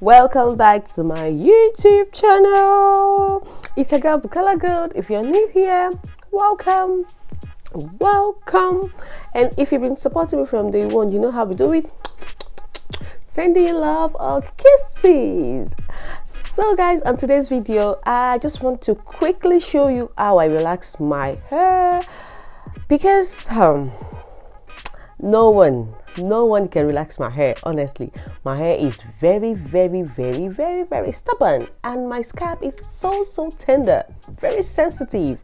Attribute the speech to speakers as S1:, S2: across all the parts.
S1: Welcome back to my YouTube channel. It's your girl Bukola Gold. If you're new here, welcome. And if you've been supporting me from day one, you know how we do it. Sending you love or kisses. So guys, on today's video, I just want to quickly show you how I relax my hair, because no one can relax my hair. Honestly, my hair is very stubborn, and my scalp is so tender, very sensitive.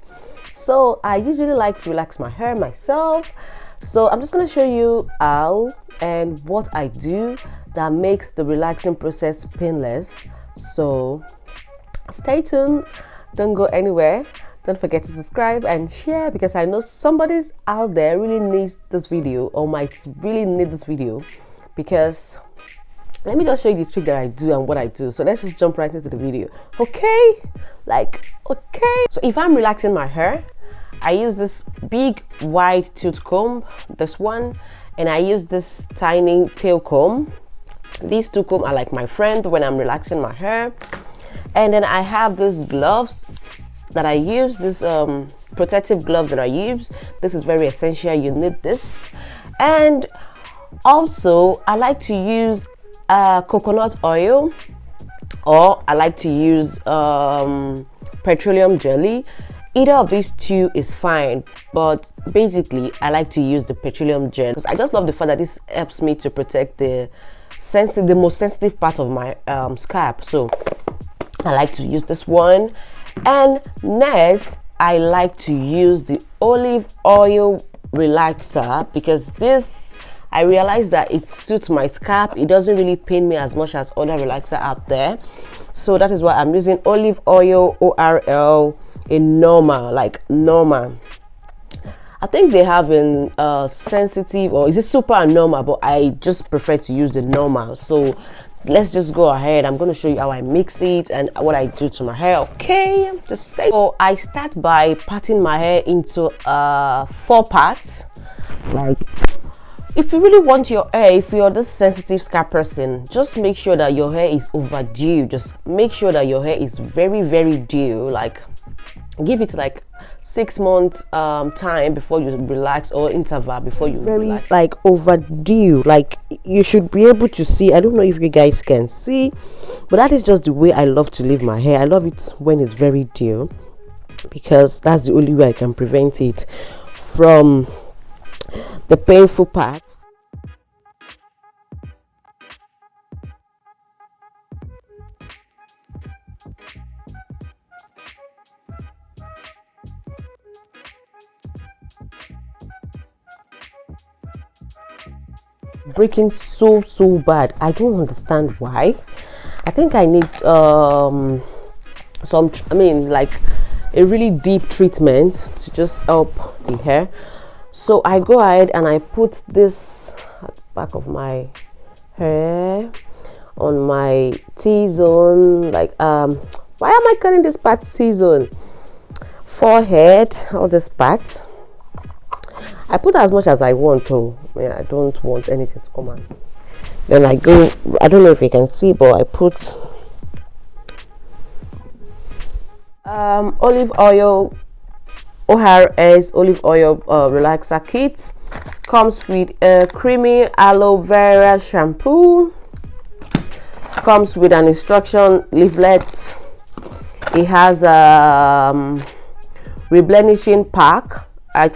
S1: So I usually like to relax my hair myself. So I'm just going to show you how and what I do that makes the relaxing process painless. So stay tuned, don't go anywhere. Don't forget to subscribe and share, because I know somebody's out there really needs this video or might really need this video. Because let me just show you the trick that I do and what I do. So let's just jump right into the video. Okay. So if I'm relaxing my hair, I use this big wide tooth comb, this one, and I use this tiny tail comb. These two combs are like my friend when I'm relaxing my hair. And then I have these gloves that I use, this protective glove that I use. This is very essential, you need this. And also I like to use coconut oil, or I like to use petroleum jelly. Either of these two is fine, but basically I like to use the petroleum gel because I just love the fact that this helps me to protect the most sensitive part of my scalp. So I like to use this one. And next, I like to use the olive oil relaxer, because this, I realize that it suits my scalp. It doesn't really pain me as much as other relaxer out there. So that is why I'm using olive oil, ORL, in normal, like normal. I think they have in sensitive, or is it super and normal, but I just prefer to use the normal. So let's just go ahead. I'm going to show you how I mix it and what I do to my hair. Okay, just stay. So I start by parting my hair into 4 parts. Like, if you really want your hair, if you're this sensitive scalp person, just make sure that your hair is overdue. Just make sure that your hair is very due. Like, give it like 6 months time before you relax, or interval before you relax. Like overdue, like you should be able to see. I don't know if you guys can see, but that is just the way I love to leave my hair. I love it when it's very due, because that's the only way I can prevent it from the painful part. Breaking so bad. I don't understand why. I think I need like a really deep treatment to just help the hair. So I go ahead and I put this at the back of my hair, on my T-zone, like why am I calling this part T-zone? Forehead, all this part. I put as much as I want to. I don't want anything to come out. Then I go, I don't know if you can see, but I put olive oil, ORS olive oil relaxer kit. Comes with a creamy aloe vera shampoo. Comes with an instruction leaflet. It has a reblenishing pack.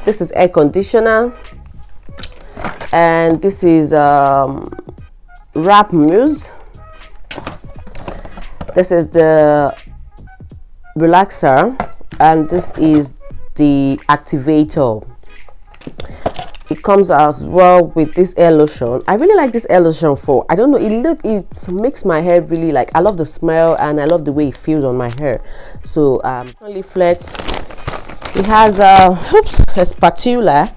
S1: This is air conditioner, and this is wrap mousse. This is the relaxer, and this is the activator. It comes as well with this hair lotion. I really like this hair lotion for, I don't know, it makes my hair really, like, I love the smell and I love the way it feels on my hair. So leaflet. It has a spatula,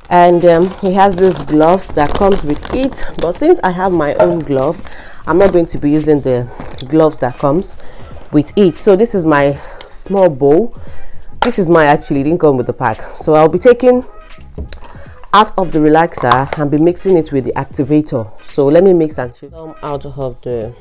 S1: and he has these gloves that comes with it. But since I have my own glove, I'm not going to be using the gloves that comes with it. So this is my small bowl. This is my, actually didn't come with the pack. So I'll be taking out of the relaxer and be mixing it with the activator. So let me mix and show some out of the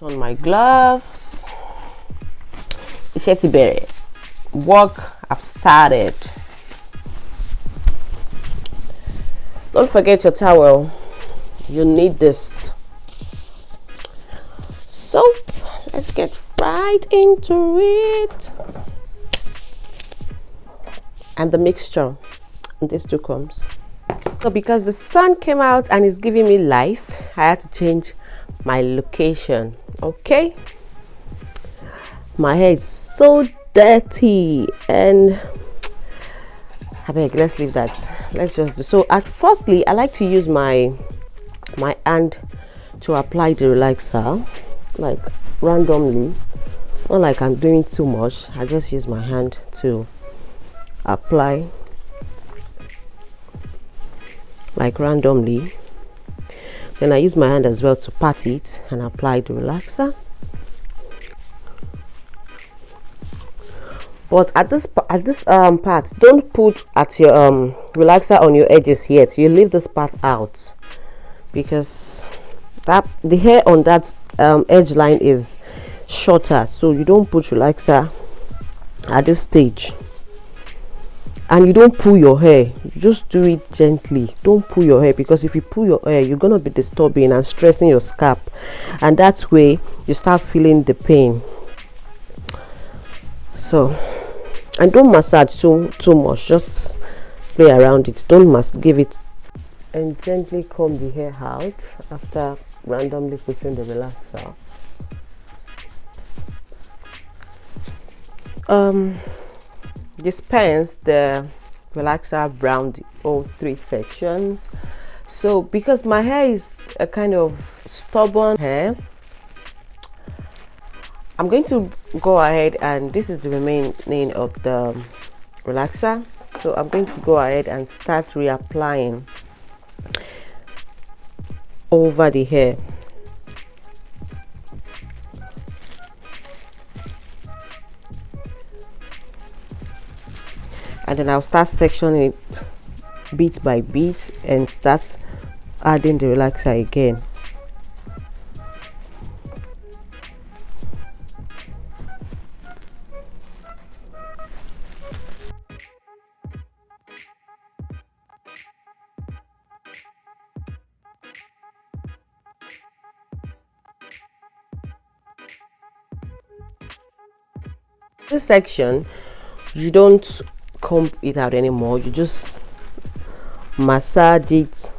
S1: On my gloves. Ishetibere. Work I've started. Don't forget your towel. You need this. So let's get right into it. And the mixture. And these two comes. So because the sun came out and is giving me life, I had to change my location. Okay. My hair is so dirty and I beg, let's leave that. Let's just do so. At firstly, I like to use my hand to apply the relaxer, like randomly, not like I'm doing too much. I just use my hand to apply like randomly. Then I use my hand as well to pat it and apply the relaxer. But at this part, don't put at your relaxer on your edges yet. You leave this part out because the hair on that edge line is shorter, so you don't put relaxer at this stage. And you don't pull your hair, you just do it gently. Don't pull your hair, because if you pull your hair, you're gonna be disturbing and stressing your scalp, and that way you start feeling the pain. So, and don't massage too much, just play around it. Don't give it. And gently comb the hair out after randomly putting the relaxer. Dispense the relaxer around all 3 sections. So because my hair is a kind of stubborn hair, I'm going to go ahead, and this is the remaining of the relaxer, so I'm going to go ahead and start reapplying over the hair. And then I'll start sectioning it bit by bit and start adding the relaxer again. This section, you don't comb it out anymore, you just massage it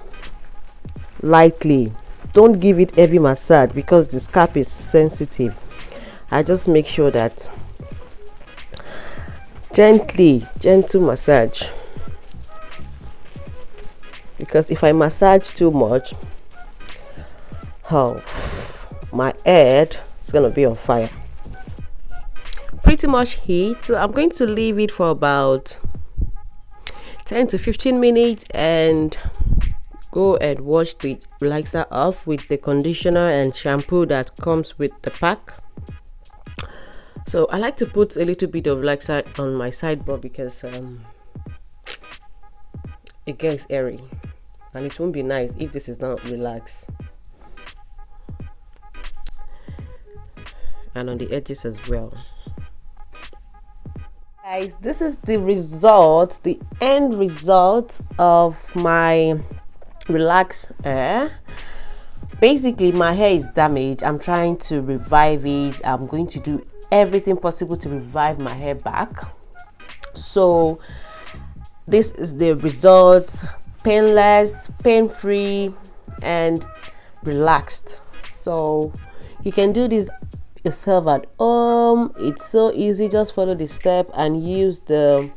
S1: lightly. Don't give it heavy massage because the scalp is sensitive. I just make sure that gentle massage, because if I massage too much, my head is gonna be on fire. Pretty much heat, so I'm going to leave it for about 10 to 15 minutes and go and wash the relaxer off with the conditioner and shampoo that comes with the pack. So I like to put a little bit of relaxer on my sidebar because it gets airy and it won't be nice if this is not relaxed, and on the edges as well. Guys, this is the result, the end result of my relaxed hair. Basically, my hair is damaged. I'm trying to revive it. I'm going to do everything possible to revive my hair back. So this is the result: painless, pain-free, and relaxed. So you can do this yourself at home. It's so easy. Just follow the step and use the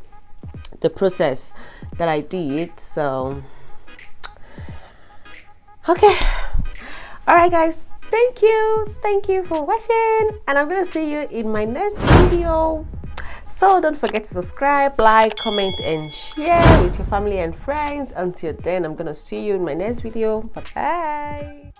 S1: process that I did. So okay, all right guys, thank you for watching, and I'm gonna see you in my next video. So don't forget to subscribe, like, comment, and share with your family and friends. Until then, I'm gonna see you in my next video. Bye bye.